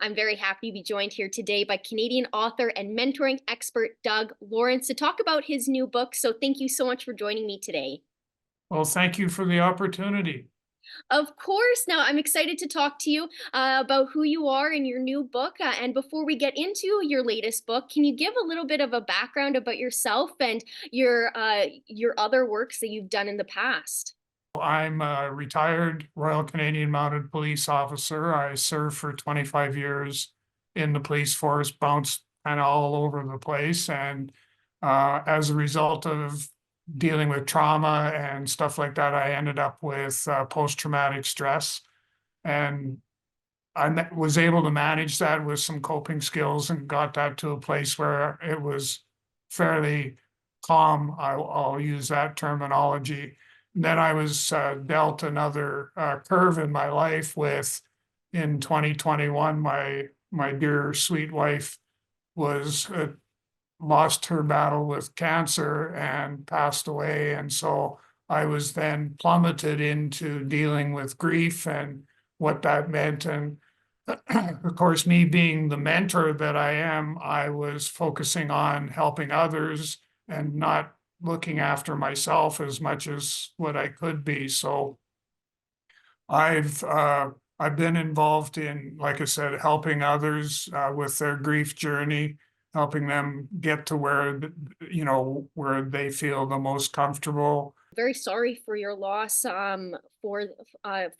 I'm very happy to be joined here today by Canadian author and mentoring expert Doug Lawrence to talk about his new book. So, thank you so much for joining me today. Well, thank you for the opportunity. Of course, now I'm excited to talk to you about who you are in your new book. And before we get into your latest book, can you give a little bit of a background about yourself and your other works that you've done in the past? I'm a retired Royal Canadian Mounted Police officer. I served for 25 years in the police force, bounced kind of all over the place. And as a result of dealing with trauma and stuff like that, I ended up with post-traumatic stress. And was able to manage that with some coping skills and got that to a place where it was fairly calm. I'll use that terminology. Then I was dealt another curve in my life with in 2021, my dear sweet wife was lost her battle with cancer and passed away. And so I was then plummeted into dealing with grief and what that meant. And of course, me being the mentor that I am, I was focusing on helping others and not looking after myself as much as what I could be. So I've I've been involved in, like I said, helping others with their grief journey, helping them get to where where they feel the most comfortable. Very sorry for your loss, for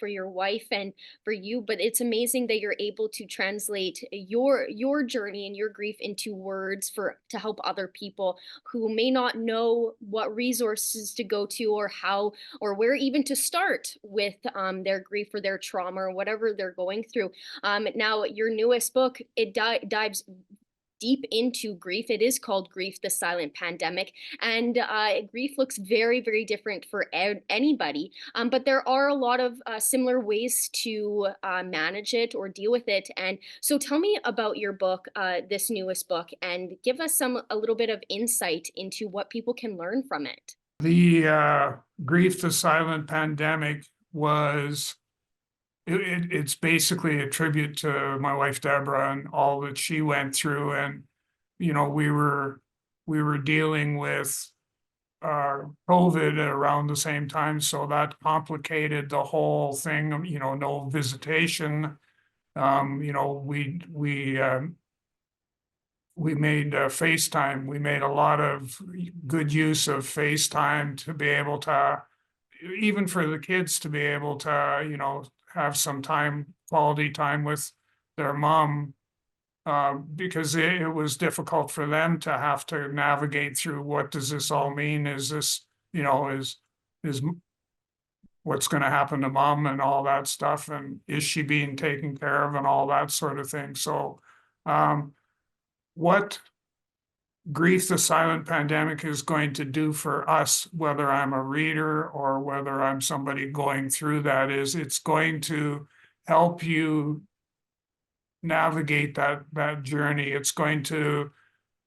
your wife and for you, but it's amazing that you're able to translate your journey and your grief into words for to help other people who may not know what resources to go to or how or where even to start with their grief or their trauma or whatever they're going through. Now, your newest book, it dives deep into grief. It is called Grief, the Silent Pandemic. And grief looks very, very different for anybody. But there are a lot of similar ways to manage it or deal with it. And so tell me about your book, this newest book, and give us a little bit of insight into what people can learn from it. The Grief, the Silent Pandemic was it's basically a tribute to my wife Deborah and all that she went through. And we were dealing with COVID around the same time, so that complicated the whole thing. No visitation. We made FaceTime. We made a lot of good use of FaceTime to be able to, even for the kids to be able to, have some time, quality time with their mom, because it was difficult for them to have to navigate through what does this all mean? Is this, is what's going to happen to mom and all that stuff? And is she being taken care of and all that sort of thing? So, what Grief, the Silent Pandemic is going to do for us, whether I'm a reader or whether I'm somebody going through that, is it's going to help you navigate that journey. It's going to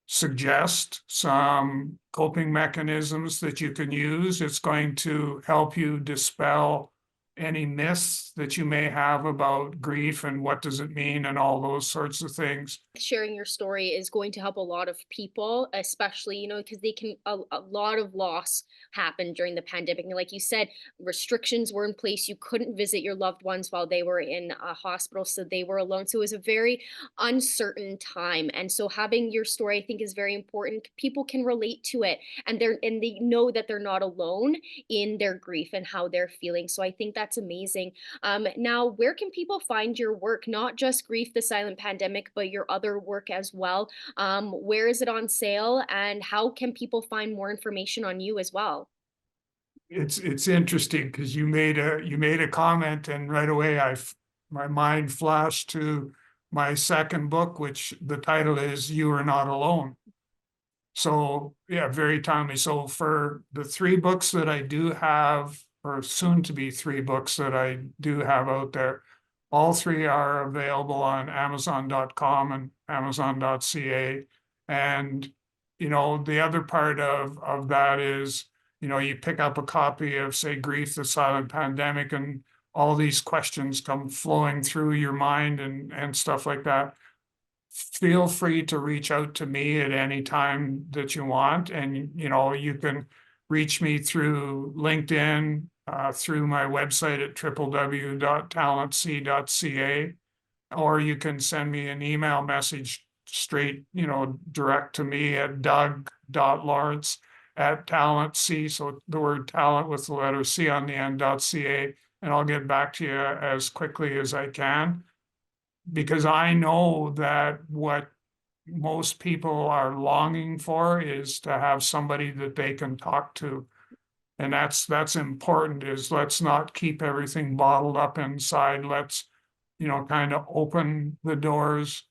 suggest some coping mechanisms that you can use. It's going to help you dispel any myths that you may have about grief and what does it mean and all those sorts of things. Sharing your story is going to help a lot of people, especially, because they can, a lot of loss happened during the pandemic. And like you said, restrictions were in place. You couldn't visit your loved ones while they were in a hospital, so they were alone. So it was a very uncertain time. And so having your story, I think, is very important. People can relate to it and they know that they're not alone in their grief and how they're feeling. So I think that's amazing. Now, where can people find your work? Not just Grief, the Silent Pandemic, but your other work as well. Where is it on sale, and how can people find more information on you as well? It's interesting because you made a comment and right away my mind flashed to my second book, which the title is You Are Not Alone. So yeah, very timely. So for the three books that I do have, or soon to be three books that I do have out there, all three are available on Amazon.com and Amazon.ca. And the other part of that is, you pick up a copy of, say, Grief, the Silent Pandemic, and all these questions come flowing through your mind and stuff like that, feel free to reach out to me at any time that you want. And, you can reach me through LinkedIn, through my website at www.talentc.ca, or you can send me an email message straight, direct to me at doug.lawrence@talentc. So the word talent with the letter C on the end, .ca, and I'll get back to you as quickly as I can. Because I know that what most people are longing for is to have somebody that they can talk to. And that's important, is let's not keep everything bottled up inside. Let's, kind of open the doors.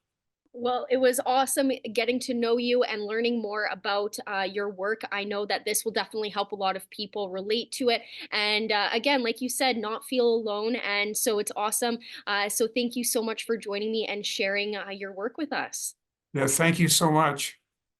Well, it was awesome getting to know you and learning more about your work. I know that this will definitely help a lot of people relate to it. And again, like you said, not feel alone. And so it's awesome. So thank you so much for joining me and sharing your work with us. Yeah, thank you so much.